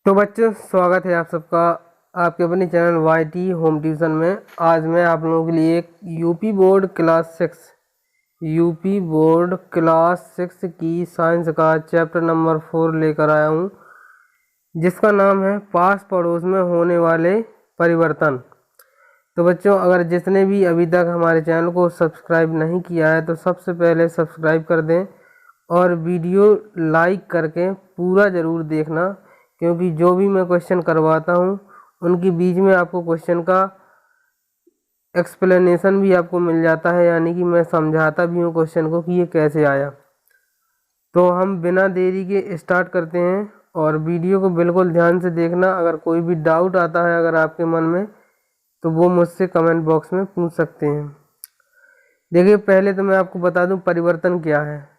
तो बच्चों, स्वागत है आप सबका आपके अपने चैनल YT होम ट्यूशन में। आज मैं आप लोगों के लिए एक यूपी बोर्ड क्लास 6 की साइंस का चैप्टर नंबर 4 लेकर आया हूँ, जिसका नाम है पास पड़ोस में होने वाले परिवर्तन। तो बच्चों, अगर जिसने भी अभी तक हमारे चैनल को सब्सक्राइब नहीं किया है तो सबसे पहले सब्सक्राइब कर दें और वीडियो लाइक करके पूरा ज़रूर देखना, क्योंकि जो भी मैं क्वेश्चन करवाता हूँ उनके बीच में आपको क्वेश्चन का एक्सप्लेनेशन भी आपको मिल जाता है, यानी कि मैं समझाता भी हूँ क्वेश्चन को कि ये कैसे आया। तो हम बिना देरी के स्टार्ट करते हैं और वीडियो को बिल्कुल ध्यान से देखना। अगर कोई भी डाउट आता है अगर आपके मन में, तो वो मुझसे कमेंट बॉक्स में पूछ सकते हैं। देखिए, पहले तो मैं आपको बता दूं परिवर्तन क्या है।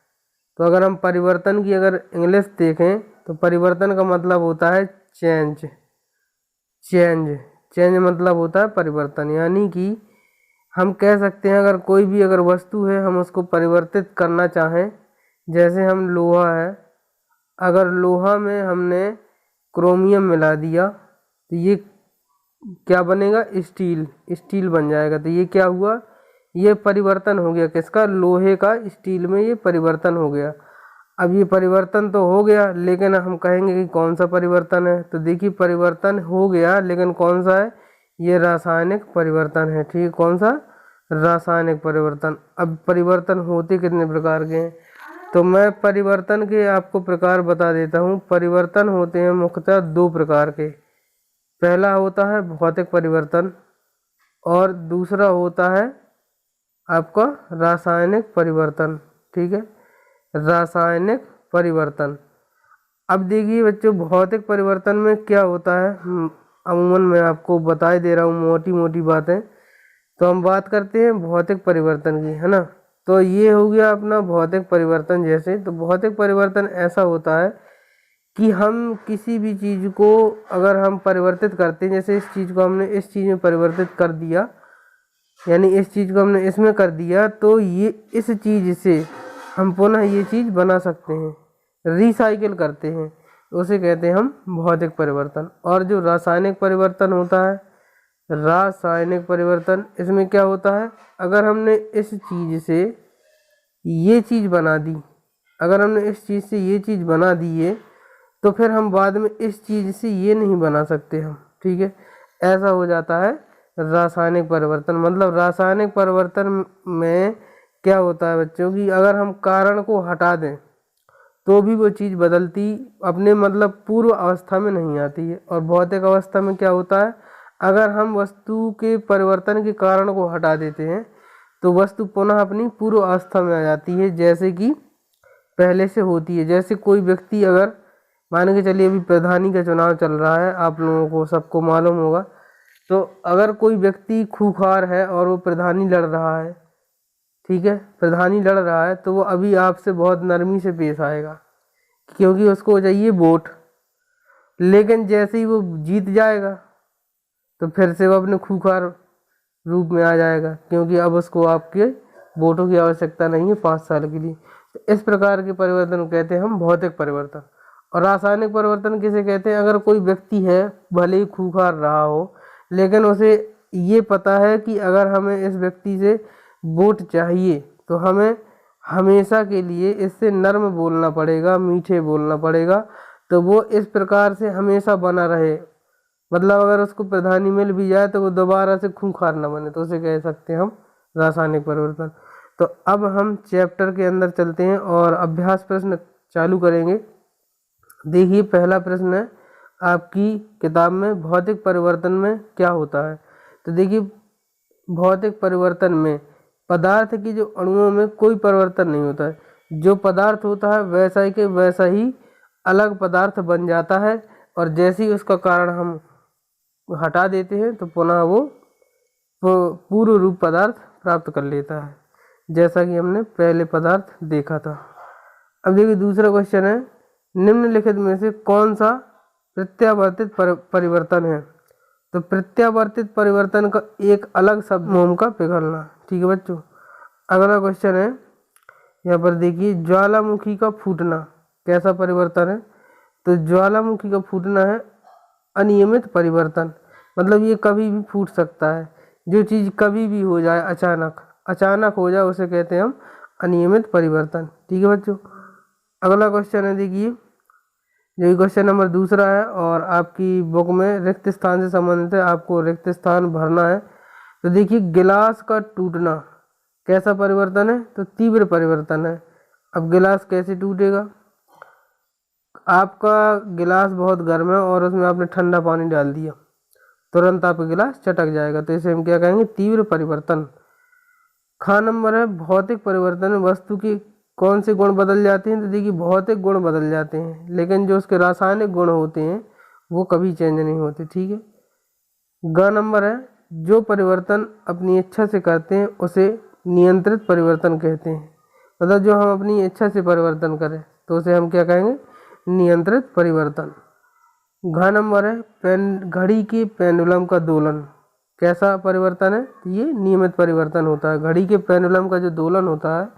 तो अगर हम परिवर्तन की अगर इंग्लिश देखें तो परिवर्तन का मतलब होता है चेंज। चेंज मतलब होता है परिवर्तन, यानी कि हम कह सकते हैं अगर कोई भी अगर वस्तु है हम उसको परिवर्तित करना चाहें, जैसे हम लोहा है, अगर लोहा में हमने क्रोमियम मिला दिया तो ये क्या बनेगा? स्टील बन जाएगा। तो ये क्या हुआ? ये परिवर्तन हो गया किसका? लोहे का स्टील में ये परिवर्तन हो गया। अब ये परिवर्तन तो हो गया, लेकिन हम कहेंगे कि कौन सा परिवर्तन है। तो देखिए, परिवर्तन हो गया लेकिन कौन सा है? ये रासायनिक परिवर्तन है। ठीक है, कौन सा? रासायनिक परिवर्तन। अब परिवर्तन होते कितने प्रकार के हैं, तो मैं परिवर्तन के आपको प्रकार बता देता हूँ। परिवर्तन होते हैं मुख्यतः दो प्रकार के। पहला होता है भौतिक परिवर्तन और दूसरा होता है आपका रासायनिक परिवर्तन। ठीक है, रासायनिक परिवर्तन। अब देखिए बच्चों, भौतिक परिवर्तन में क्या होता है, अमूमन मैं आपको बता ही दे रहा हूँ मोटी मोटी बातें। तो हम बात करते हैं भौतिक परिवर्तन की, है ना। तो ये हो गया अपना भौतिक परिवर्तन। जैसे तो भौतिक परिवर्तन ऐसा होता है कि हम किसी भी चीज़ को अगर हम परिवर्तित करते हैं, जैसे इस चीज़ को हमने इस चीज़ में परिवर्तित कर दिया, यानी इस चीज़ को हमने इसमें कर दिया, तो ये इस चीज़ से हम पुनः ये चीज़ बना सकते हैं, रिसाइकिल करते हैं, उसे कहते हैं हम भौतिक परिवर्तन। और जो रासायनिक परिवर्तन होता है, रासायनिक परिवर्तन, इसमें क्या होता है, अगर हमने इस चीज़ से ये चीज़ बना दी, अगर हमने इस चीज़ से ये चीज़ बना दी है, तो फिर हम बाद में इस चीज़ से ये नहीं बना सकते हम। ठीक है, ऐसा हो जाता है रासायनिक परिवर्तन। मतलब रासायनिक परिवर्तन में क्या होता है बच्चों की, अगर हम कारण को हटा दें तो भी वो चीज़ बदलती अपने मतलब पूर्व अवस्था में नहीं आती है। और भौतिक अवस्था में क्या होता है, अगर हम वस्तु के परिवर्तन के कारण को हटा देते हैं तो वस्तु पुनः अपनी पूर्व अवस्था में आ जाती है, जैसे कि पहले से होती है। जैसे कोई व्यक्ति अगर मान के चलिए अभी प्रधानी का चुनाव चल रहा है, आप लोगों को सबको मालूम होगा। तो अगर कोई व्यक्ति खूंखार है और वो प्रधानी लड़ रहा है, ठीक है, प्रधानी लड़ रहा है, तो वो अभी आपसे बहुत नरमी से पेश आएगा क्योंकि उसको चाहिए वोट। लेकिन जैसे ही वो जीत जाएगा तो फिर से वो अपने खूंखार रूप में आ जाएगा, क्योंकि अब उसको आपके वोटों की आवश्यकता नहीं है 5 साल के लिए। तो इस प्रकार के परिवर्तन कहते हैं हम भौतिक परिवर्तन। और रासायनिक परिवर्तन किसे कहते हैं, अगर कोई व्यक्ति है भले ही खूंखार रहा हो, लेकिन उसे ये पता है कि अगर हमें इस व्यक्ति से वोट चाहिए तो हमें हमेशा के लिए इससे नर्म बोलना पड़ेगा, मीठे बोलना पड़ेगा, तो वो इस प्रकार से हमेशा बना रहे। मतलब अगर उसको प्रधानी मिल भी जाए तो वो दोबारा से खूंखार न बने, तो उसे कह सकते हैं हम रासायनिक परिवर्तन। तो अब हम चैप्टर के अंदर चलते हैं और अभ्यास प्रश्न चालू करेंगे। देखिए, पहला प्रश्न है आपकी किताब में, भौतिक परिवर्तन में क्या होता है। तो देखिए, भौतिक परिवर्तन में पदार्थ की जो अणुओं में कोई परिवर्तन नहीं होता है। जो पदार्थ होता है वैसा ही के वैसा ही अलग पदार्थ बन जाता है, और जैसे ही उसका कारण हम हटा देते हैं तो पुनः वो पूर्ण रूप पदार्थ प्राप्त कर लेता है, जैसा कि हमने पहले पदार्थ देखा था। अब देखिए, दूसरा क्वेश्चन है, निम्नलिखित में से कौन सा प्रत्यावर्तित परिवर्तन है। तो प्रत्यावर्तित परिवर्तन का एक अलग शब्द मोम का पिघलना। ठीक है बच्चों, अगला क्वेश्चन है, यहाँ पर देखिए, ज्वालामुखी का फूटना कैसा परिवर्तन है। तो ज्वालामुखी का फूटना है अनियमित परिवर्तन, मतलब ये कभी भी फूट सकता है। जो चीज़ कभी भी हो जाए, अचानक हो जाए, उसे कहते हैं हम अनियमित परिवर्तन। ठीक है बच्चों। अगला क्वेश्चन है, देखिए जो क्वेश्चन नंबर दूसरा है और आपकी बुक में रिक्त स्थान से संबंधित है, आपको रिक्त स्थान भरना है। तो देखिए गिलास का टूटना कैसा परिवर्तन है, तो तीव्र परिवर्तन है। अब गिलास कैसे टूटेगा, आपका गिलास बहुत गर्म है और उसमें आपने ठंडा पानी डाल दिया, तुरंत आपका गिलास चटक जाएगा, तो इसे हम क्या कहेंगे, तीव्र परिवर्तन। खा नंबर है भौतिक परिवर्तन में वस्तु की कौन से गुण बदल जाते हैं, तो देखिए भौतिक गुण बदल जाते हैं, लेकिन जो उसके रासायनिक गुण होते हैं वो कभी चेंज नहीं होते। ठीक है। ग नंबर है जो परिवर्तन अपनी इच्छा से करते हैं उसे नियंत्रित परिवर्तन कहते हैं, मतलब जो हम अपनी इच्छा से परिवर्तन करें तो उसे हम क्या कहेंगे, नियंत्रित परिवर्तन। घ नंबर है घड़ी के पेंडुलम का दोलन कैसा परिवर्तन है, तो ये नियमित परिवर्तन होता है। घड़ी के पेंडुलम का जो दोलन होता है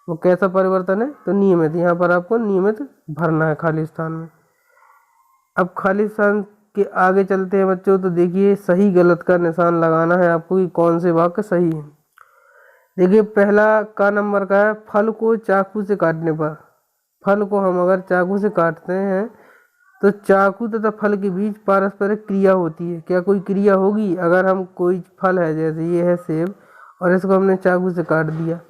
वो कैसा परिवर्तन है, तो नियमित। यहाँ पर आपको नियमित भरना है खाली स्थान में। अब खाली स्थान के आगे चलते हैं बच्चों, तो देखिए सही गलत का निशान लगाना है आपको कि कौन से वाक्य सही है। देखिए पहला का नंबर का है फल को चाकू से काटने पर, फल को हम अगर चाकू से काटते हैं तो चाकू तथा फल के बीच पारस्परिक क्रिया होती है, क्या कोई क्रिया होगी। अगर हम कोई फल है, जैसे ये है सेब, और इसको हमने चाकू से काट दिया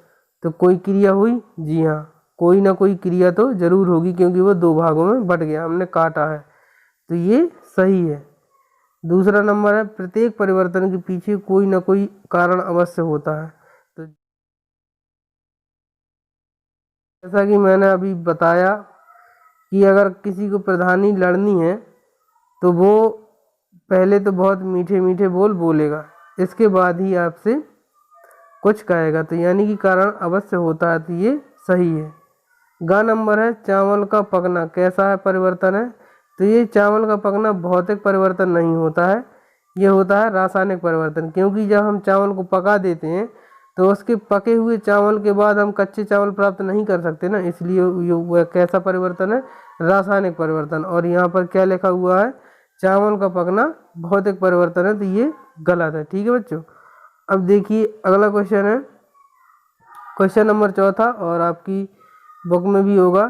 तो कोई क्रिया हुई, जी हाँ, कोई ना कोई क्रिया तो जरूर होगी, क्योंकि वो दो भागों में बट गया, हमने काटा है, तो ये सही है। दूसरा नंबर है प्रत्येक परिवर्तन के पीछे कोई ना कोई कारण अवश्य होता है। तो जैसा कि मैंने अभी बताया कि अगर किसी को प्रधानी लड़नी है तो वो पहले तो बहुत मीठे मीठे बोल बोलेगा, इसके बाद ही आपसे कुछ कहेगा, तो यानी कि कारण अवश्य होता है, तो ये सही है। ग नंबर है चावल का पकना कैसा है परिवर्तन है, तो ये चावल का पकना भौतिक परिवर्तन नहीं होता है, ये होता है रासायनिक परिवर्तन, क्योंकि जब हम चावल को पका देते हैं तो उसके पके हुए चावल के बाद हम कच्चे चावल प्राप्त नहीं कर सकते ना, इसलिए वह कैसा परिवर्तन है, रासायनिक परिवर्तन। और यहाँ पर क्या लिखा हुआ है, चावल का पकना भौतिक परिवर्तन है, तो ये गलत है। ठीक है बच्चों। अब देखिए अगला क्वेश्चन है क्वेश्चन नंबर चौथा, और आपकी बुक में भी होगा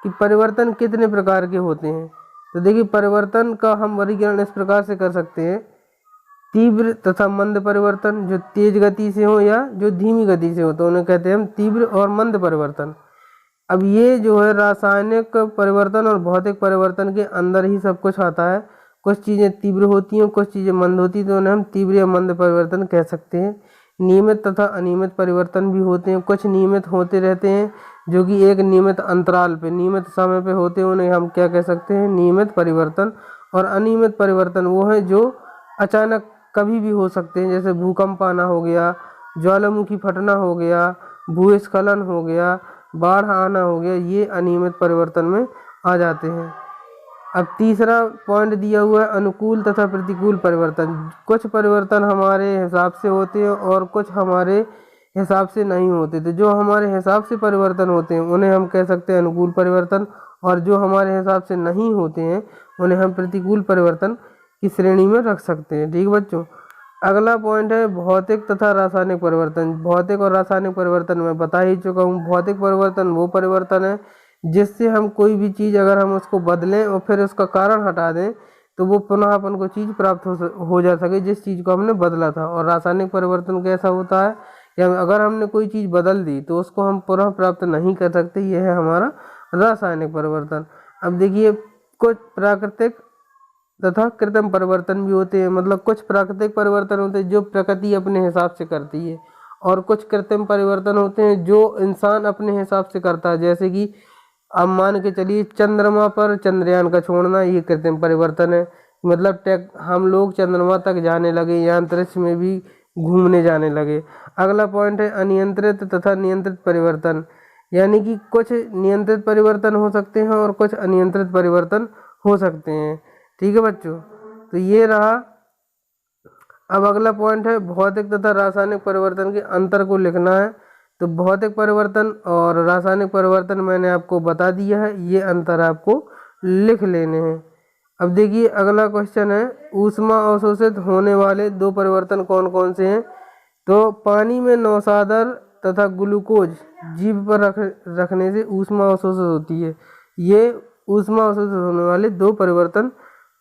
कि परिवर्तन कितने प्रकार के होते हैं। तो देखिए परिवर्तन का हम वर्गीकरण इस प्रकार से कर सकते हैं, तीव्र तथा मंद परिवर्तन, जो तेज गति से हो या जो धीमी गति से हो, तो उन्हें कहते हैं हम तीव्र और मंद परिवर्तन। अब ये जो है रासायनिक परिवर्तन और भौतिक परिवर्तन के अंदर ही सब कुछ आता है, कुछ चीज़ें तीव्र होती हैं, कुछ चीज़ें मंद होती हैं, तो उन्हें हम तीव्र या मंद परिवर्तन कह सकते हैं। नियमित तथा अनियमित परिवर्तन भी होते हैं, कुछ नियमित होते रहते हैं जो कि एक नियमित अंतराल पे, नियमित समय पे होते हैं, उन्हें हम क्या कह सकते हैं, नियमित परिवर्तन। और अनियमित परिवर्तन वो है जो अचानक कभी भी हो सकते हैं, जैसे भूकंप आना हो गया, ज्वालामुखी फटना हो गया, भूस्खलन हो गया, बाढ़ आना हो गया, ये अनियमित परिवर्तन में आ जाते हैं। अब तीसरा पॉइंट दिया हुआ है अनुकूल तथा प्रतिकूल परिवर्तन, कुछ परिवर्तन हमारे हिसाब से होते हैं और कुछ हमारे हिसाब से नहीं होते, तो जो हमारे हिसाब से परिवर्तन होते हैं उन्हें हम कह सकते हैं अनुकूल परिवर्तन, और जो हमारे हिसाब से नहीं होते हैं उन्हें हम प्रतिकूल परिवर्तन की श्रेणी में रख सकते हैं। ठीक बच्चों। अगला पॉइंट है भौतिक तथा रासायनिक परिवर्तन। भौतिक और रासायनिक परिवर्तन मैं बता ही चुका हूँ। भौतिक परिवर्तन वो परिवर्तन है जिससे हम कोई भी चीज़ अगर हम उसको बदलें और फिर उसका कारण हटा दें तो वो पुनः अपन को चीज़ प्राप्त हो जा सके जिस चीज़ को हमने बदला था। और रासायनिक परिवर्तन कैसा होता है कि अगर हमने कोई चीज़ बदल दी तो उसको हम पुनः प्राप्त नहीं कर सकते, यह है हमारा रासायनिक परिवर्तन। अब देखिए कुछ प्राकृतिक तथा कृत्रिम परिवर्तन भी होते हैं, मतलब कुछ प्राकृतिक परिवर्तन होते हैं जो प्रकृति अपने हिसाब से करती है, और कुछ कृत्रिम परिवर्तन होते हैं जो इंसान अपने हिसाब से करता है। जैसे कि अब मान के चलिए चंद्रमा पर चंद्रयान का छोड़ना, ये कृत्रिम परिवर्तन है, मतलब हम लोग चंद्रमा तक जाने लगे या अंतरिक्ष में भी घूमने जाने लगे। अगला पॉइंट है अनियंत्रित तथा नियंत्रित परिवर्तन, यानी कि कुछ नियंत्रित परिवर्तन हो सकते हैं और कुछ अनियंत्रित परिवर्तन हो सकते हैं। ठीक है बच्चों, तो ये रहा। अब अगला पॉइंट है भौतिक तथा रासायनिक परिवर्तन के अंतर को लिखना है। तो भौतिक परिवर्तन और रासायनिक परिवर्तन मैंने आपको बता दिया है, ये अंतर आपको लिख लेने हैं। अब देखिए अगला क्वेश्चन है, ऊष्मा अवशोषित होने वाले दो परिवर्तन कौन कौन से हैं। तो पानी में नौसादर तथा ग्लूकोज जीभ पर रखने से ऊष्मा अवशोषित होती है। ये ऊष्मा अवशोषित होने वाले दो परिवर्तन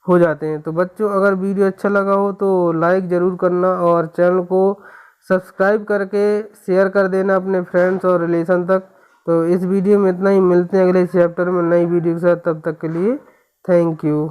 हो जाते हैं। तो बच्चों अगर वीडियो अच्छा लगा हो तो लाइक ज़रूर करना और चैनल को सब्सक्राइब करके शेयर कर देना अपने फ्रेंड्स और रिलेशन तक। तो इस वीडियो में इतना ही, मिलते हैं अगले चैप्टर में नई वीडियो के साथ, तब तक के लिए थैंक यू।